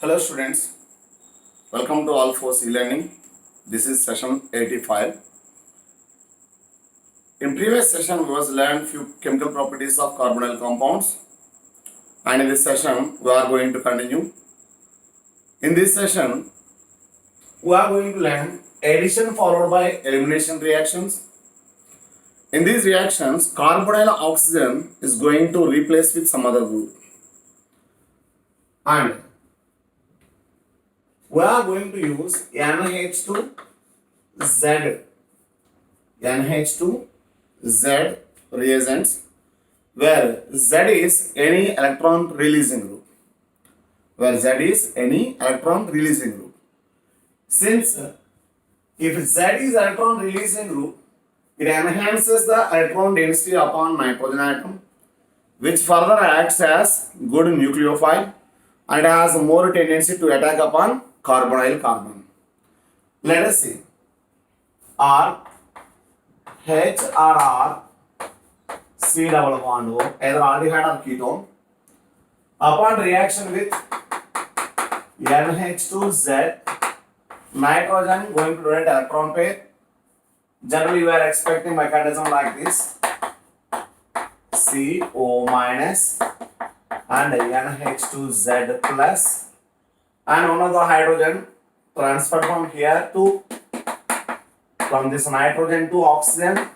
Hello students, welcome to All Force E-Learning. This is session 85. In previous session we was learned few chemical properties of carbonyl compounds, and in this session we are going to continue. In this session we are going to learn addition followed by elimination reactions. In these reactions carbonyl oxygen is going to replace with some other group, and we are going to use NH2Z reagents, where Z is any electron releasing group. Since if Z is electron releasing group, it enhances the electron density upon nitrogen atom, which further acts as good nucleophile and has more tendency to attack upon carbonyl carbon. Let us see. R, H or R, C double bond O, either aldehyde or ketone. Upon reaction with NH2Z, nitrogen going to donate electron pair. Generally, we are expecting mechanism like this: CO minus and NH2Z plus, and one of the hydrogen transferred from this nitrogen to oxygen,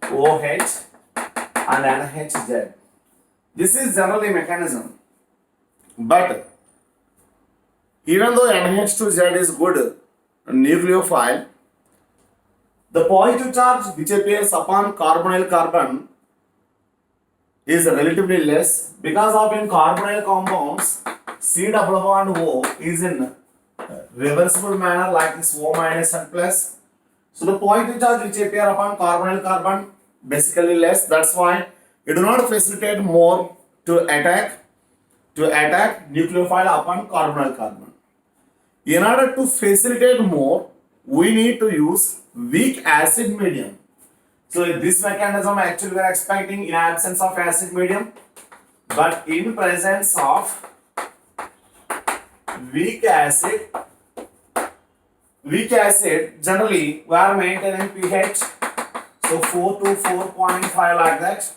OH and NHZ. This is generally mechanism, but even though NH2Z is good nucleophile, the positive charge which appears upon carbonyl carbon is relatively less, because of in carbonyl compounds C double bond O is in reversible manner like this O minus and plus. So the positive charge which appear upon carbonyl carbon basically less. That's why it do not facilitate more to attack nucleophile upon carbonyl carbon. In order to facilitate more, we need to use weak acid medium. So this mechanism actually we are expecting in absence of acid medium, but in presence of weak acid generally we are maintaining pH, so 4 to 4.5 like that.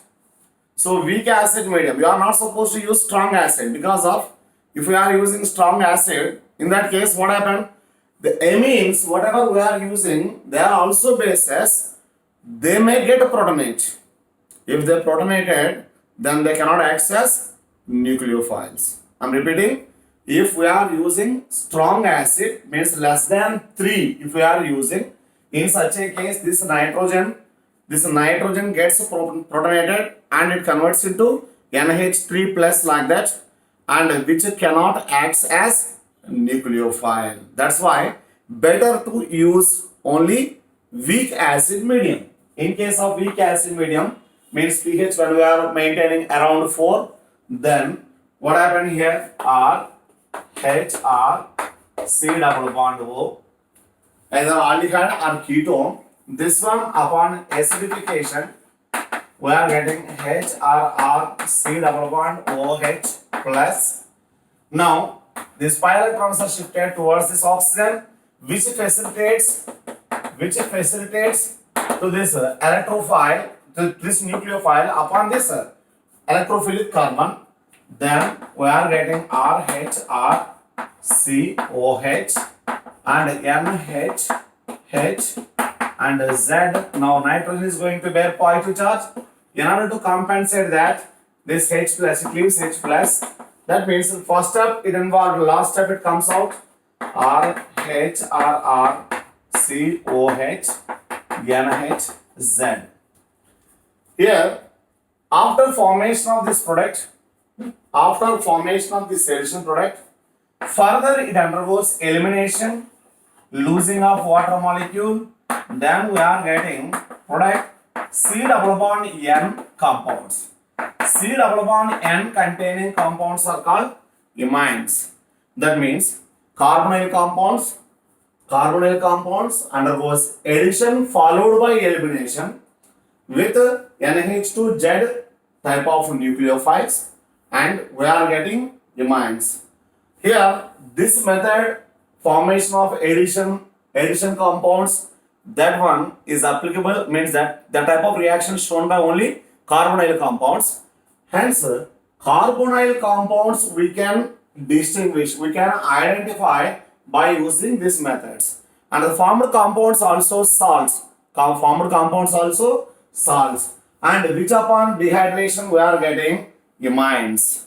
So weak acid medium, we are not supposed to use strong acid, because of if we are using strong acid, in that case what happened, the amines whatever we are using, they are also bases, they may get protonate. If they protonated, then they cannot access nucleophiles. I am repeating, if we are using strong acid, means less than 3 if we are using, in such a case this nitrogen gets protonated and it converts into NH3 plus like that, and which cannot act as nucleophile. That's why better to use only weak acid medium. In case of weak acid medium, means pH when we are maintaining around 4, then what happened here? R, H, R, C double bond O, either aldehyde or ketone. This one upon acidification, we are getting H, R, C double bond OH plus. Now, these pi electrons are shifted towards this oxygen, which facilitates to this electrophile, to this nucleophile upon this electrophilic carbon. Then we are getting RHR, COH and NH, H and Z. Now nitrogen is going to bear positive charge. In order to compensate that, this H plus, it leaves H plus. That means first step it involved, last step it comes out RHRR, COH, NHZ. Here, after formation of this addition product, further it undergoes elimination, losing of water molecule. Then we are getting product C double bond N compounds. C double bond N containing compounds are called imines. That means carbonyl compounds undergoes addition followed by elimination with NH2Z type of nucleophiles, and we are getting imines. Here this method, formation of addition compounds, that one is applicable, means that the type of reaction shown by only carbonyl compounds. Hence, carbonyl compounds we can distinguish, we can identify by using these methods. And the formed compounds also salts. Formed compounds also salts. And which upon dehydration we are getting imines.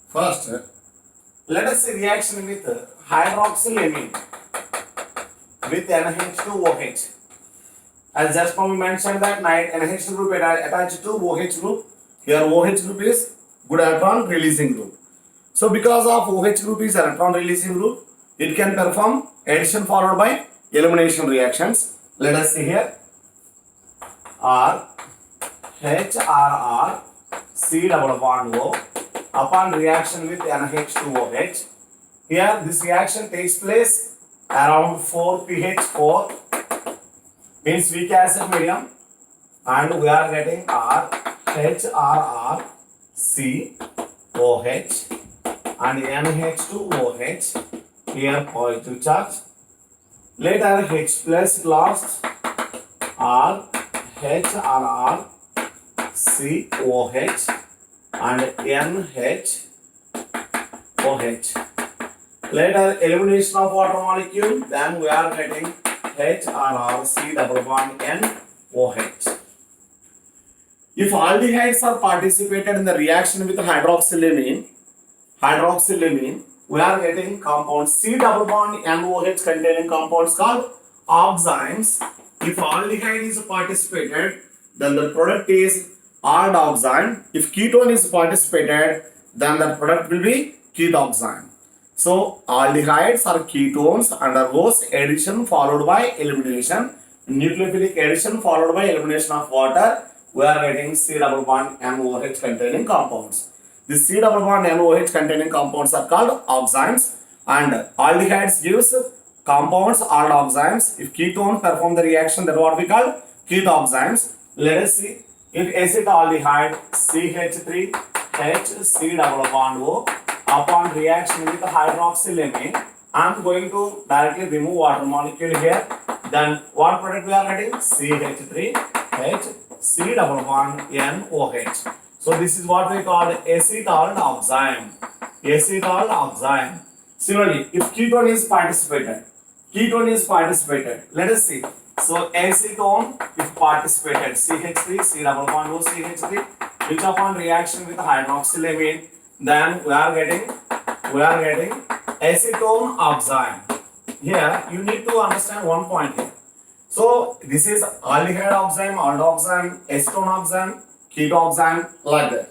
First, let us see reaction with hydroxylamine with NH2OH. As just now we mentioned that NH2 group attached to OH group. Here OH group is good electron releasing group. So because of OH group is electron releasing group, it can perform addition followed by elimination reactions. Let us see here. R H R R C double bond O upon reaction with NH2OH. Here this reaction takes place around 4pH4, means weak acid medium, and we are getting R H R R C OH and NH2OH. Here positive charge. Later H plus lost, R H R R C OH and NH OH. Later elimination of water molecule, then we are getting HRR double bond NOH. If aldehydes are participated in the reaction with hydroxylamine, we are getting compound C double bond NOH containing compounds called oximes. If aldehyde is participated, then the product is ardoxime. If ketone is participated, then the product will be ketoxime. So aldehydes or ketones undergoes addition followed by elimination. Nucleophilic addition followed by elimination of water. We are getting C double bond NOH containing compounds. The C double bond NOH containing compounds are called oximes, and aldehydes gives compounds aldoximes. If ketone perform the reaction, that what we call ketoximes. Let us see. If acetaldehyde CH3H C double bond O upon reaction with hydroxylamine, I am going to directly remove water molecule here. Then what product we are getting? CH3H C double bond NOH. So this is what we call acetaldoxime. Acetaldoxime. Similarly, if ketone is participated, let us see. So acetone if participated, CH3 C double bond O CH3, which upon reaction with hydroxylamine, then we are getting acetone oxime. Here you need to understand one point here. So this is aldehyde oxime, aldoxime, acetone oxime, ketoxime, like that.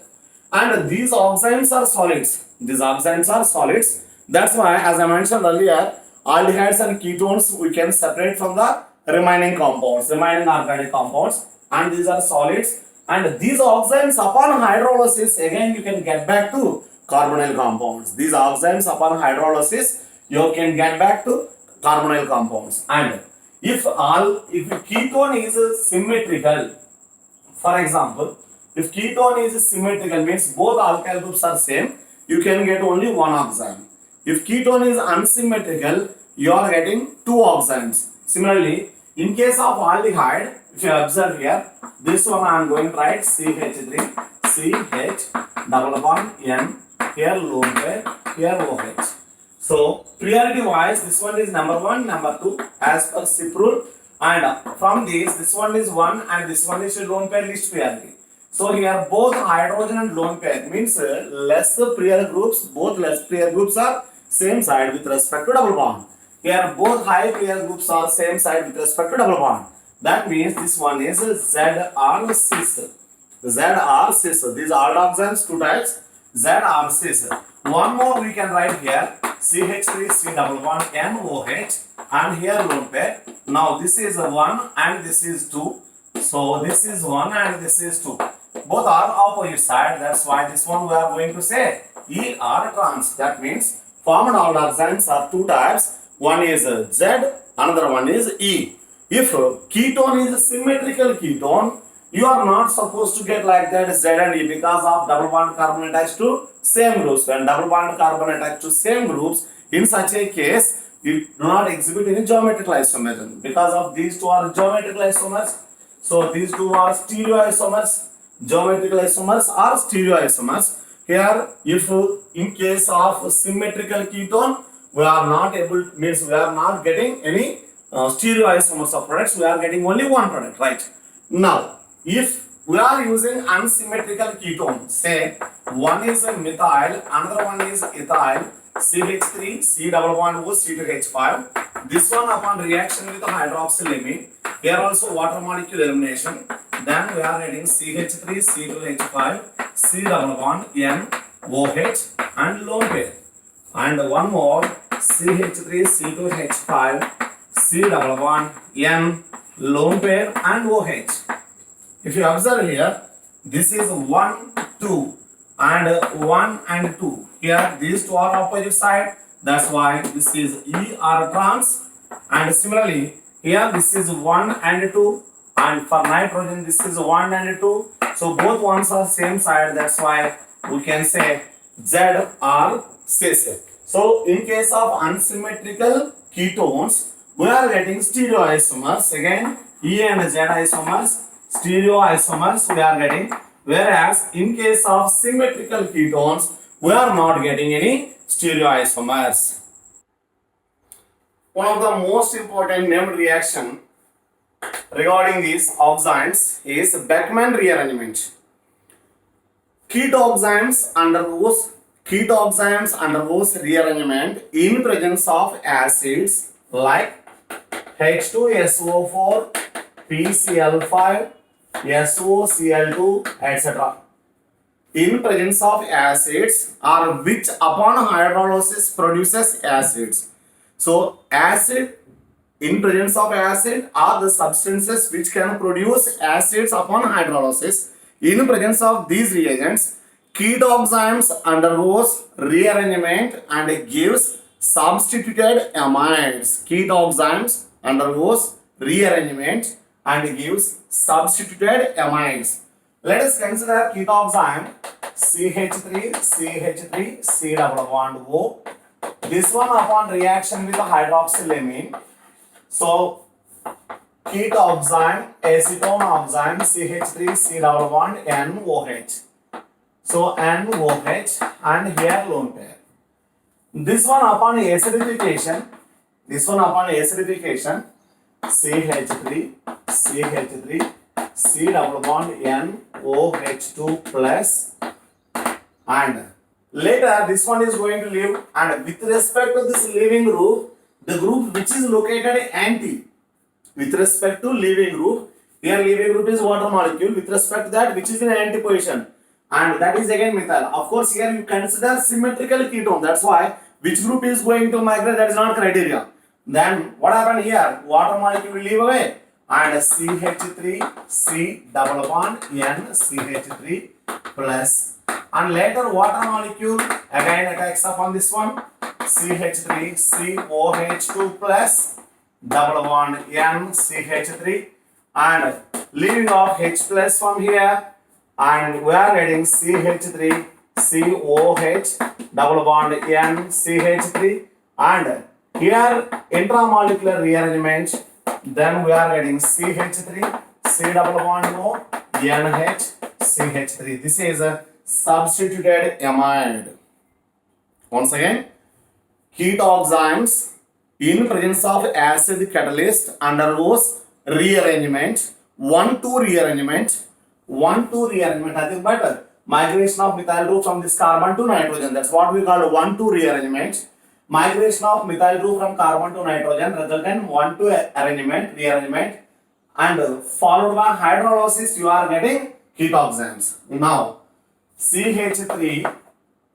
And these oximes are solids. That's why, as I mentioned earlier, aldehydes and ketones we can separate from the remaining compounds, remaining organic compounds, and these are solids. And these oximes upon hydrolysis, again you can get back to carbonyl compounds. These oximes upon hydrolysis, you can get back to carbonyl compounds. And if ketone is symmetrical, for example, if ketone is symmetrical, means both alkyl groups are same, you can get only one oxime. If ketone is unsymmetrical, you are getting two oximes. Similarly, in case of aldehyde, if you observe here, this one I am going to write CH3, CH double bond N, here lone pair, here OH. So priority wise, this one is number 1, number 2 as per SIP rule, and from this one is 1 and this one is lone pair least priority. So here both hydrogen and lone pair means less prior groups, both less prior groups are same side with respect to double bond. Here both high prior groups are same side with respect to double bond. That means this one is ZR cis. ZR cis. These are aldoximes, two types. ZR cis. One more we can write here CH3 C double bond NOH and here lone pair. Now this is 1 and this is 2. So this is 1 and this is 2. Both are opposite side. That's why this one we are going to say ER trans. That means formed aldoximes are two types. One is Z, another one is E. If ketone is a symmetrical ketone, You are not supposed to get like that Z and E because of double bond carbon attached to same groups. When double bond carbon attached to same groups, in such a case, you do not exhibit any geometrical isomerism because of these two are geometrical isomers. So these two are stereoisomers. Geometrical isomers are stereoisomers. Here, if in case of symmetrical ketone, we are not able, means we are not getting any stereoisomers of products. We are getting only one product, right? Now, if we are using unsymmetrical ketone, say one is a methyl, another one is ethyl, CH3, C double bond O, C2H5. This one upon reaction with hydroxylamine, here also water molecule elimination. Then we are getting CH3, C2H5, C double bond N, OH and lone pair. And one more CH3, C2H5, C double bond N, lone pair and OH. If you observe here, this is 1, 2 and 1 and 2. Here these two are opposite side. That's why this is ER trans. And similarly, here this is 1 and 2. And for nitrogen, this is 1 and 2. So both ones are same side. That's why we can say Z or CC. So in case of unsymmetrical ketones, we are getting stereoisomers. Again, E and Z isomers, stereoisomers we are getting. Whereas in case of symmetrical ketones, we are not getting any stereoisomers. One of the most important named reaction regarding these oxides is Beckmann rearrangement. Ketoxymes undergoes rearrangement in presence of acids like H2SO4, PCl5, SOCl2, etc. In presence of acids or which upon hydrolysis produces acids. So acid, in presence of acid are the substances which can produce acids upon hydrolysis. In presence of these reagents, ketoxymes undergoes rearrangement and gives substituted amides. Ketoxymes undergoes rearrangement and gives substituted amides. Let us consider ketoxyme CH3, C double bond O. This one upon reaction with hydroxylamine. So ketoxyme, acetone oxime, CH3, C double bond NOH. So NOH and here lone pair. This one upon acidification, CH3, C double bond NOH2 plus, and later this one is going to leave, and with respect to this leaving group, the group which is located anti, with respect to leaving group, here leaving group is water molecule, with respect to that which is in anti position, and that is again methyl. Of course here you consider symmetrical ketone, that's why which group is going to migrate, that is not criteria. Then what happened here? Water molecule will leave away and CH3, C double bond N, CH3 plus, and later water molecule again attacks upon this one, CH3, COH2 plus, double bond N, CH3, and leaving off H plus from here, and we are getting CH3, COH, double bond N, CH3, and here intramolecular rearrangement, then we are getting CH3, C double bond O, NH, CH3. This is a substituted amide. Once again, ketoxymes in presence of acid catalyst undergoes rearrangement, 1,2 rearrangement, nothing but migration of methyl group from this carbon to nitrogen. That's what we call 1,2 rearrangement. Migration of methyl group from carbon to nitrogen result in 1,2 rearrangement, and followed by hydrolysis you are getting ketoxymes. Now CH3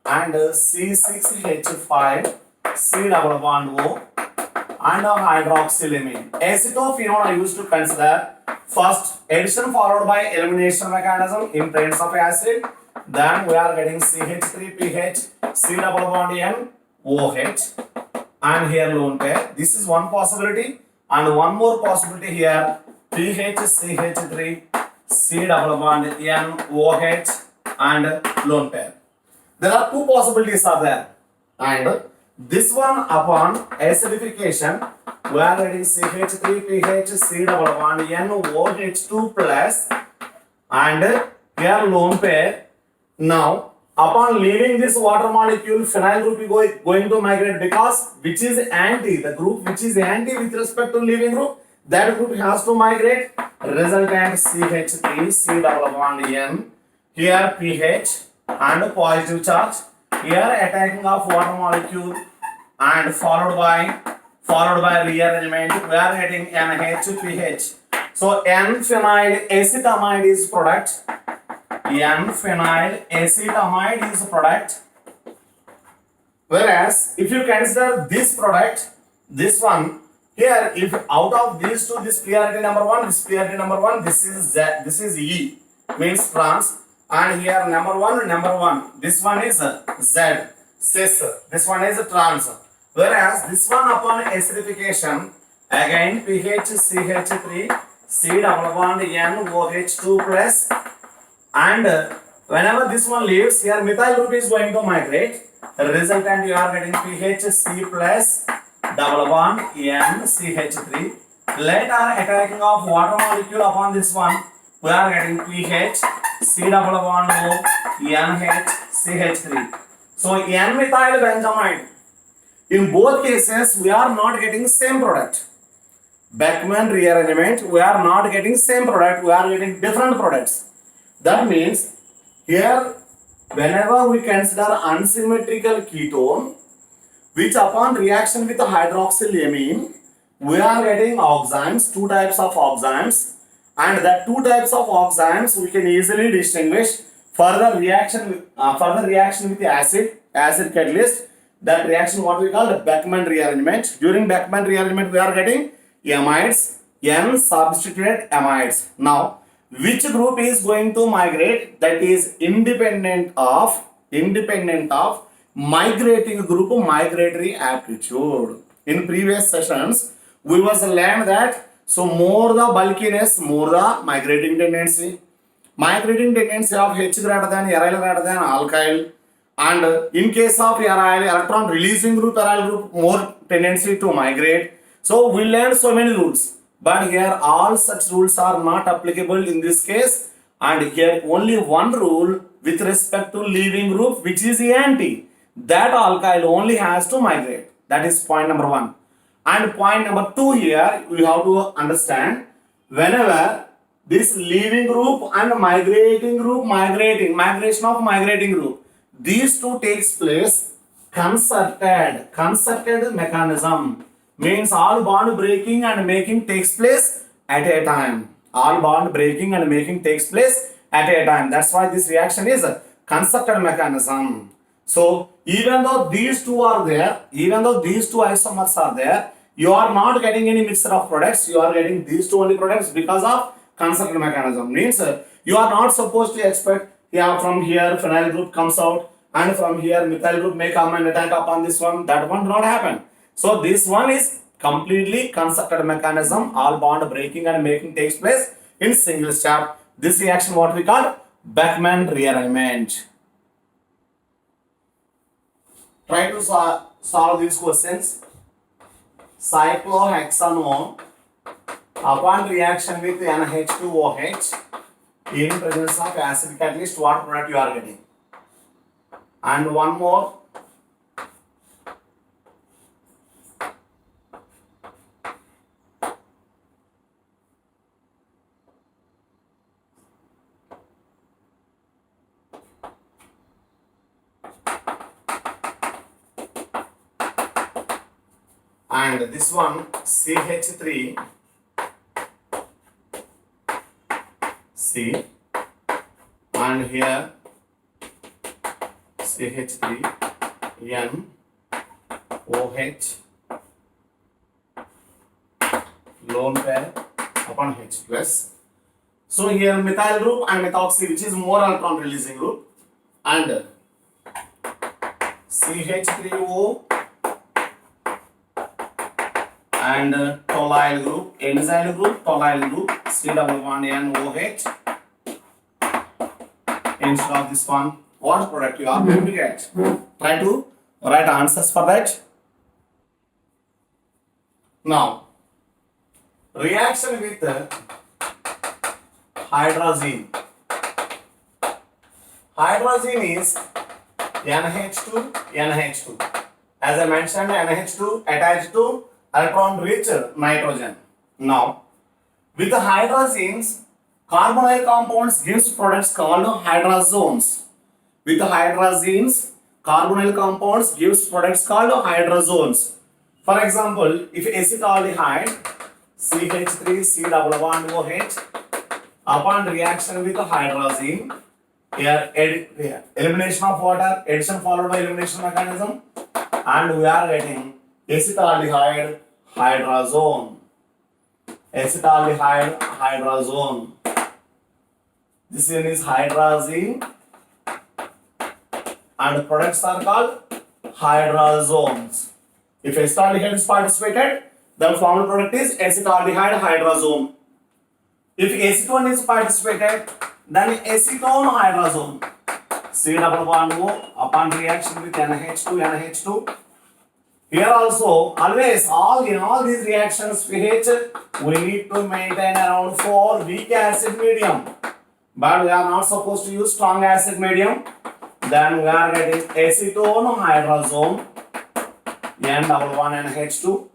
and C6H5, C double bond O, and hydroxylamine. Acetophenone are used to consider first addition followed by elimination mechanism in presence of acid. Then we are getting CH3PH, C double bond N, OH, and here lone pair. This is one possibility, and one more possibility here, PHCH3, C double bond NOH and lone pair. There are two possibilities are there, and this one upon acidification we are getting CH3PH C double bond NOH2 plus and here lone pair. Now upon leaving this water molecule, phenyl group is going to migrate because which is anti, the group which is anti with respect to leaving group, that group has to migrate. Resultant CH3 C double bond N, here pH and positive charge, here attacking of water molecule and followed by rearrangement, we are getting NH2pH. So N-phenyl acetamide is product. N-phenyl acetamide is product. Whereas if you consider this product, this one here, if out of these two, this priority number one, this is Z, this is E, means trans, and here number one, this one is Z, cis, this one is trans. Whereas this one upon acidification, again pH CH3 C double bond NOH2 plus, and whenever this one leaves, here methyl group is going to migrate. Resultant you are getting pH C plus double bond NCH3. Later attacking of water molecule upon this one, we are getting pH C double bond O NHCH3. So N-methyl benzamide. In both cases, we are not getting same product. Beckmann rearrangement, we are not getting same product, we are getting different products. That means here, whenever we consider unsymmetrical ketone, which upon reaction with hydroxylamine, we are getting oximes, two types of oximes, and that two types of oximes we can easily distinguish. Further reaction with the acid catalyst, that reaction what we call the Beckmann rearrangement. During Beckmann rearrangement, we are getting amides, N substituted amides. Now, which group is going to migrate? That is independent of migrating group migratory aptitude. In previous sessions, we was learned that so more the bulkiness, more the migrating tendency. Migrating tendency of H greater than aryl greater than alkyl, and in case of aryl, electron releasing group, aryl group, more tendency to migrate. So we learned so many rules, but here all such rules are not applicable in this case, and here only one rule with respect to leaving group, which is anti, that alkyl only has to migrate. That is point number one. And point number two, here we have to understand, whenever this leaving group and migration of migrating group, these two takes place, concerted mechanism, means all bond breaking and making takes place at a time. All bond breaking and making takes place at a time. That's why this reaction is a concerted mechanism. So even though these two are there, even though these two isomers are there, you are not getting any mixture of products. You are getting these two only products because of concerted mechanism. Means you are not supposed to expect, yeah, from here phenyl group comes out and from here methyl group may come and attack upon this one. That one not happen. So this one is completely concerted mechanism. All bond breaking and making takes place in single step. This reaction what we call Beckmann rearrangement. Try to solve these questions. Cyclohexanone upon reaction with NH2OH in presence of acid catalyst, what product you are getting? And one more. And this one CH3 C, and here CH3 N OH lone pair upon H plus. So here methyl group and methoxy, which is more electron releasing group, and CH3O and toluene group, enzyme group, toluene group, C double bond NOH instead of this one, what product you are going to get? Try to write answers for that. Now, reaction with hydrazine. Hydrazine is NH2, NH2. As I mentioned, NH2 attached to electron-rich nitrogen. Now, with the hydrazines, carbonyl compounds gives products called hydrazones. With the hydrazines, carbonyl compounds gives products called hydrazones. For example, if acetaldehyde CH3 double bond OH upon reaction with the hydrazine, here elimination of water, addition followed by elimination mechanism, and we are getting acetaldehyde hydrazone. Acetaldehyde hydrazone. This one is hydrazine, and products are called hydrazones. If acetaldehyde is participated, the formal product is acetaldehyde hydrazone. If acetone is participated, then acetone hydrazone. C double bond O upon reaction with NH2. Here also, always in all these reactions pH, we need to maintain around 4 weak acid medium. But we are not supposed to use strong acid medium. Then we are getting acetone hydrazone, N double one NH2,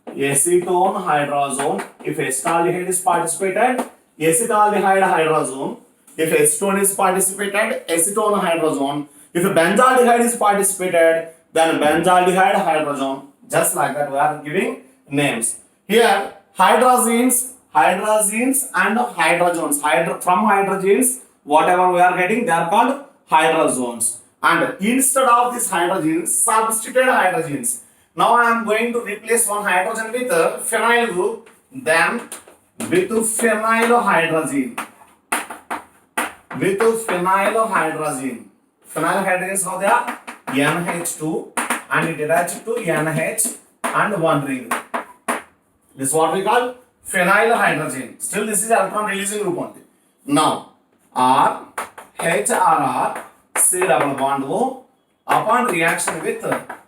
acetone hydrazone. If acetaldehyde is participated, acetaldehyde hydrazone. If acetone is participated, acetone hydrazone. If benzaldehyde is participated, then benzaldehyde hydrazone. Just like that, we are giving names. Here, hydrazines and hydrogens. From hydrogens, whatever we are getting, they are called hydrazones. And instead of this hydrogens, substituted hydrogens. Now I am going to replace one hydrogen with a phenyl group, then with phenylohydrazine. Phenylohydrazines, how they are? NH2 and it attached to NH and one ring. This is what we call phenylohydrazine. Still, this is electron releasing group only. Now, R, H, R, C double bond O upon reaction with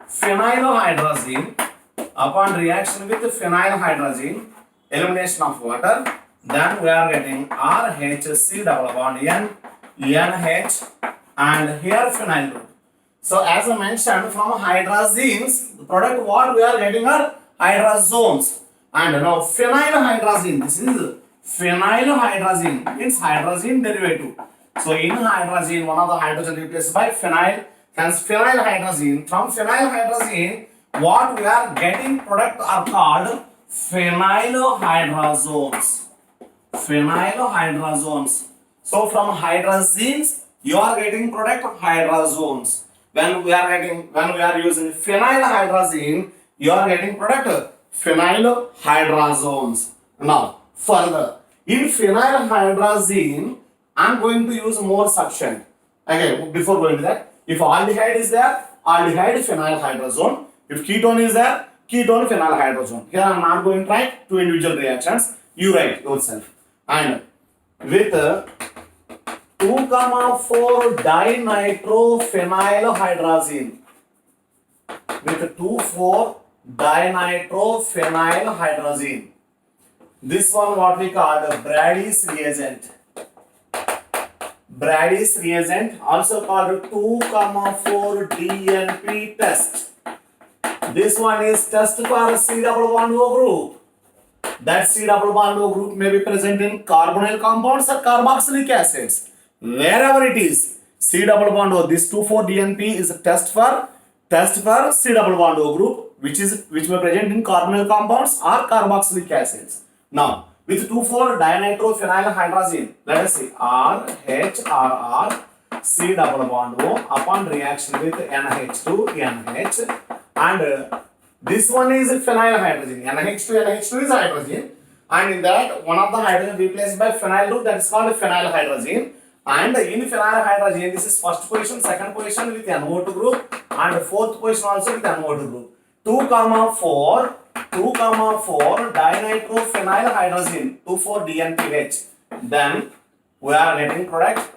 phenylohydrazine, elimination of water, then we are getting RHC double bond N, NH, and here phenyl group. So as I mentioned, from hydrazines, the product what we are getting are hydrazones. And now phenylohydrazine, this is phenylohydrazine, means hydrazine derivative. So in hydrazine, one of the hydrogen replaced by phenyl, hence phenylhydrazine. From phenylhydrazine, what we are getting product are called phenylohydrazones. So from hydrazines, you are getting product hydrazones. When we are using phenylhydrazine, you are getting product phenylohydrazones. Now further, in phenylhydrazine, I am going to use more substance. Okay, before going to that, if aldehyde is there, aldehyde phenylhydrazone. If ketone is there, ketone phenylhydrazone. Here I am not going to write two individual reactions. You write yourself. And with 2,4 dinitrophenylhydrazine. With 2,4 dinitrophenylhydrazine. This one what we call the Brady's reagent. Brady's reagent, also called 2,4 DNP test. This one is test for C double bond O group. That C double bond O group may be present in carbonyl compounds or carboxylic acids. Wherever it is, C double bond O, this 2,4 DNP is a test for C double bond O group, which may be present in carbonyl compounds or carboxylic acids. Now, with 2,4 dinitrophenylhydrazine, let us see RHRR C double bond O upon reaction with NH2 NH, and this one is phenylhydrazine. NH2 is hydrogen, and in that one of the hydrogen replaced by phenyl group, that is called phenylhydrazine. And in phenylhydrazine, this is first position, second position with NO2 group, and fourth position also with NO2 group. 2,4 dinitrophenylhydrazine, 2,4 DNPH. Then we are getting product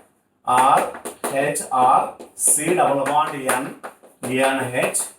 R HR, C double bond N, NH,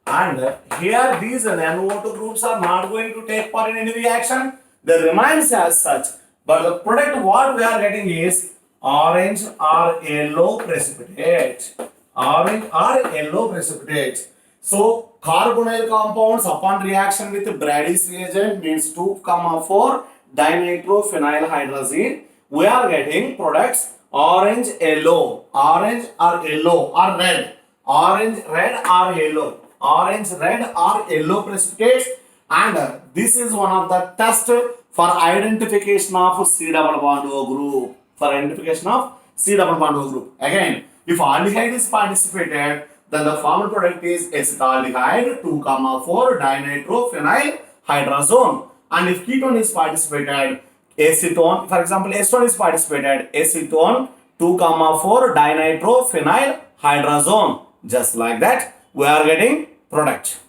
and here these NO2 groups are not going to take part in any reaction. They remains as such. But the product what we are getting is orange or yellow precipitate. Orange or yellow precipitate. So carbonyl compounds upon reaction with Brady's reagent means 2,4 dinitrophenylhydrazine. We are getting products orange, yellow, orange or yellow or red, orange, red or yellow, orange, red or yellow precipitates, and this is one of the tests for identification of C double bond O group. For identification of C double bond O group. Again, if aldehyde is participated, then the formed product is acetaldehyde 2,4 dinitrophenylhydrazone. And if ketone is participated, acetone, for example, acetone is participated, acetone 2,4 dinitrophenylhydrazone. Just like that, we are getting product.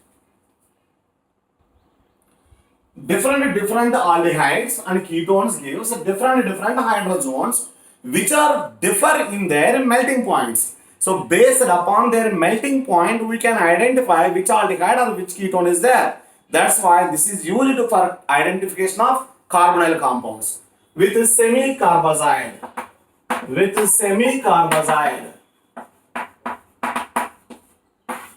Different aldehydes and ketones gives different hydrogens which are differ in their melting points. So based upon their melting point, we can identify which aldehyde or which ketone is there. That's why this is used for identification of carbonyl compounds. With semi-carbazide,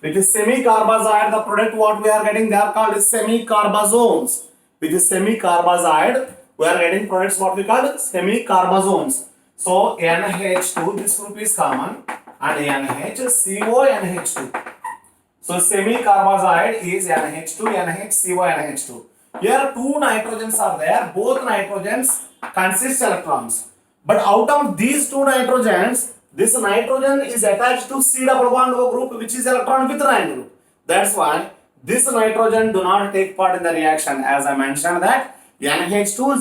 the product what we are getting, they are called semi-carbazones. With the semi-carbazide, we are getting products what we call semi-carbazones. So NH2, this group is common, and NHCO, NH2. So semi-carbazide is NH2, NHCO, NH2. Here two nitrogens are there. Both nitrogens consist electrons. But out of these two nitrogens, this nitrogen is attached to C double bond O group, which is electron withdrawing group. That's why this nitrogen do not take part in the reaction. As I mentioned that NH2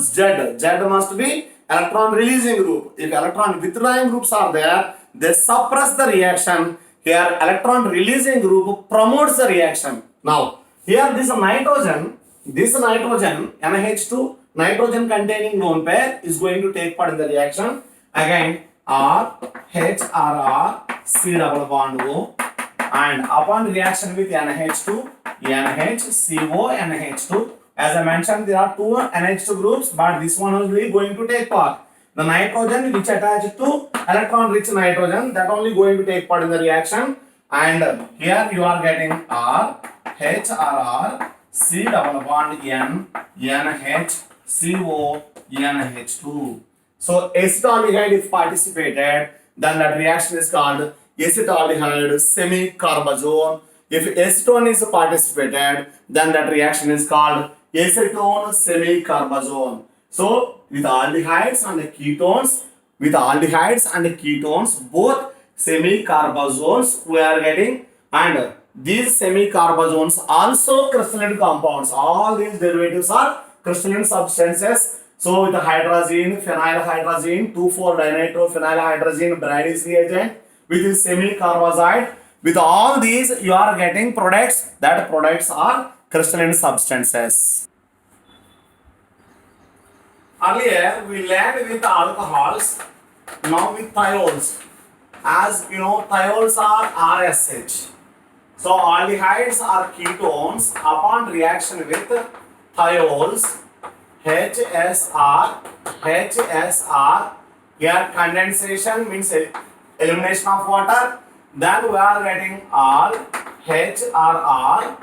Z must be electron releasing group. If electron withdrawing groups are there, they suppress the reaction. Here electron releasing group promotes the reaction. Now here this nitrogen NH2 nitrogen containing lone pair is going to take part in the reaction. Again R, H, R, C double bond O, and upon reaction with NH2, NHCO, NH2. As I mentioned, there are two NH2 groups, but this one only going to take part. The nitrogen which attached to electron rich nitrogen, that only going to take part in the reaction. And here you are getting R, H, R, C double bond N, NHCO, NH2. So acetaldehyde if participated, then that reaction is called acetaldehyde semi-carbazone. If acetone is participated, then that reaction is called acetone semi-carbazone. So with aldehydes and ketones, both semi-carbazones we are getting, and these semi-carbazones also crystalline compounds. All these derivatives are crystalline substances. So with the hydrazine, phenylhydrazine, 2,4-dinitrophenylhydrazine, Brady's reagent, with this semi-carbazide, with all these you are getting products. That products are crystalline substances. Earlier we learned with alcohols, now with thiols. As you know, thiols are RSH. So aldehydes are ketones. Upon reaction with thiols, HSR, here condensation means elimination of water. Then we are getting R, HRR,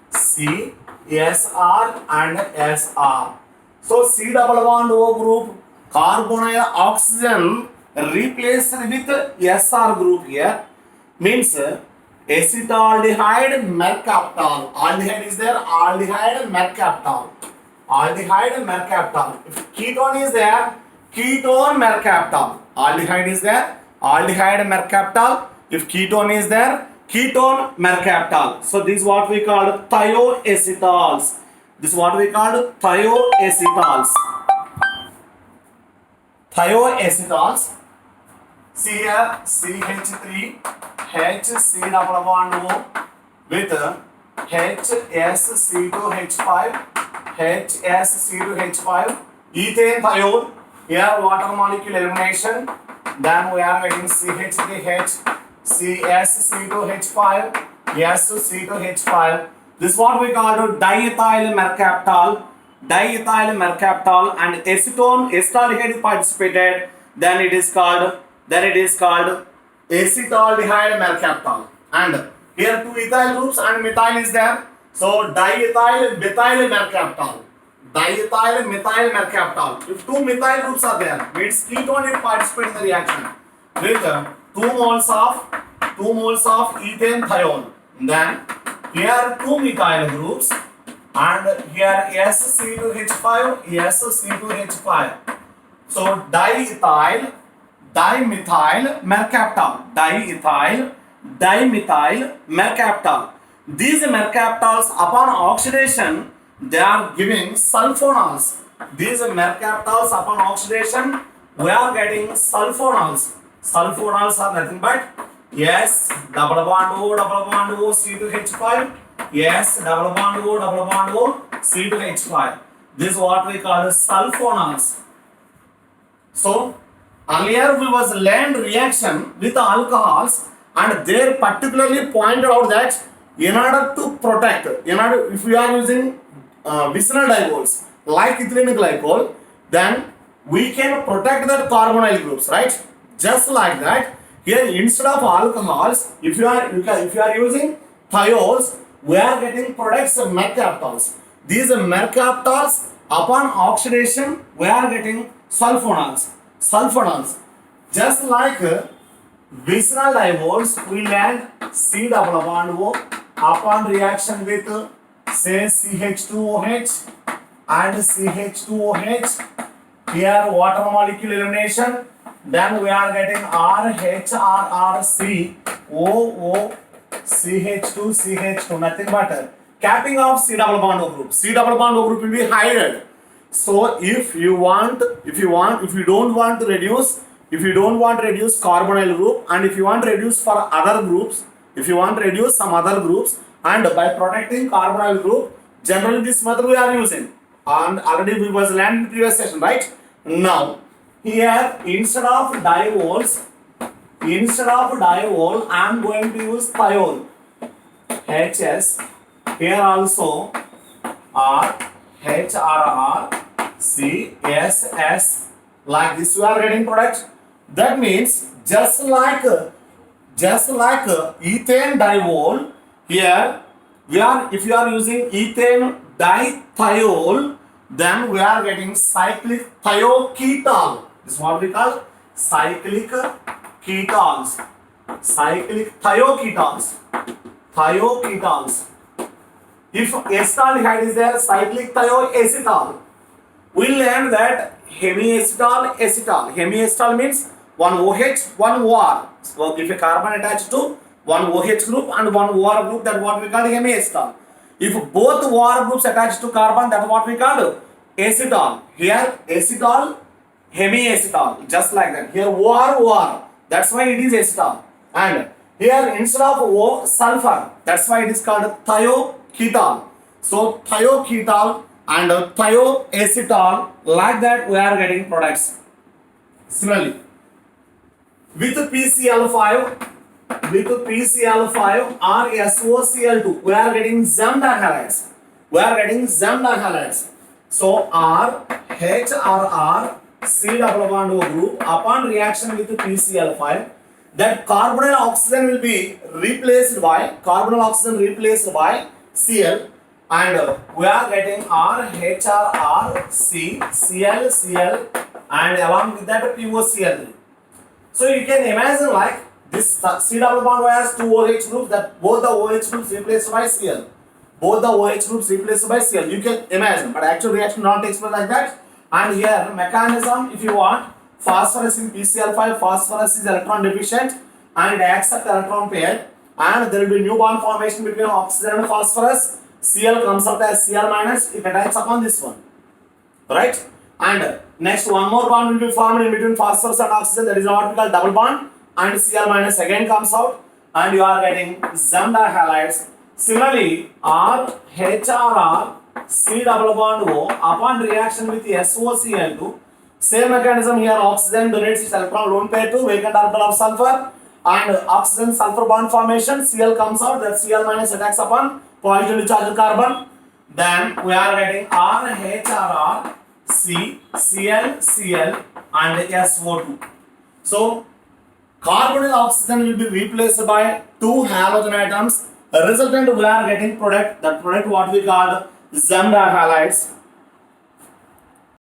C, SR and SR. So C double bond O group, carbonyl oxygen replaced with SR group here, means acetaldehyde mercaptan. Aldehyde is there, aldehyde mercaptan. If ketone is there, ketone mercaptan. Aldehyde is there, aldehyde mercaptan. If ketone is there, ketone mercaptan. So this is what we call thioacetals. Thioacetals. See here, CH3, HC double bond O with HSC2H5, HSC2H5, ethane thiol. Here water molecule elimination, then we are getting CH3H, SC2H5, SC2H5. This is what we call diethyl mercaptan, and acetone, acetaldehyde participated, then it is called acetaldehyde mercaptan. And here two ethyl groups and methyl is there. So diethyl methyl mercaptan. Diethyl methyl mercaptan. If two methyl groups are there, means ketone will participate in the reaction with 2 moles of ethane thiol. Then here two methyl groups and here SC2H5, SC2H5. So dimethyl mercaptan. Dimethyl mercaptan. These mercaptans upon oxidation they are giving sulfonols. These mercaptans upon oxidation we are getting sulfonols. Sulfonols are nothing but S double bond O C2H5, S double bond O C2H5. This is what we call sulfonols. So earlier we was learned reaction with alcohols and they particularly pointed out that in order to protect, if we are using vicinal dipoles like ethylene glycol, then we can protect the carbonyl groups, right? Just like that, here instead of alcohols, if you are using thiols, we are getting products of mercaptans. These mercaptans upon oxidation, we are getting sulfonols. Just like vicinal dipoles, we land C double bond O upon reaction with say CH2OH and CH2OH. Here water molecule elimination. Then we are getting RHRRC OOCH2CH2, nothing but capping of C double bond O group. C double bond O group will be hidden. So if you don't want to reduce carbonyl group, and if you want to reduce for other groups, if you want to reduce some other groups, and by protecting carbonyl group, generally this method we are using, and already we was learned in the previous session, right? Now here instead of diol I am going to use thiol, HS. Here also RHRRCSS. Like this we are getting product. That means just like ethane diol, here if you are using ethane dithiol, then we are getting cyclic thioketol. This is what we call cyclic ketones. Cyclic thioketones. If acetaldehyde is there, cyclic thioacetal. We learned that hemiacetal, acetal. Hemiacetal means one OH, one OR. So if a carbon attached to one OH group and one OR group, that what we call hemiacetal. If both OR groups attached to carbon, that what we call acetal. Here acetal, hemiacetal, just like that. Here OR, that's why it is acetal. And here instead of O, sulfur, that's why it is called thioketol. So thioketol and thioacetal, like that we are getting products. Similarly, with PCl5 or SOCl2, we are getting Zambda halides. So RHRR C double bond O group upon reaction with PCl5, that carbonyl oxygen will be replaced by Cl, and we are getting RHRRC Cl, and along with that POCl3. So you can imagine like this C double bond has two OH groups, that both the OH groups replaced by Cl. You can imagine, but actual reaction not takes place like that. And here mechanism, if you want, phosphorus in PCl5, phosphorus is electron deficient and accept electron pair, and there will be new bond formation between oxygen and phosphorus. Cl comes out as Cl minus, it attacks upon this one, right? And next one more bond will be formed in between phosphorus and oxygen, that is what we call double bond, and Cl minus again comes out, and you are getting Zambda halides. Similarly, RHRR C double bond O upon reaction with SOCl2, Same mechanism here, oxygen donates its electron lone pair to vacant orbital of sulfur, and oxygen sulfur bond formation, Cl comes out, that Cl minus attacks upon positively charged carbon. Then we are getting RHRR, C, Cl, Cl and SO2. So carbonyl oxygen will be replaced by two halogen atoms. Resultant we are getting product, that product what we call Zambda halides.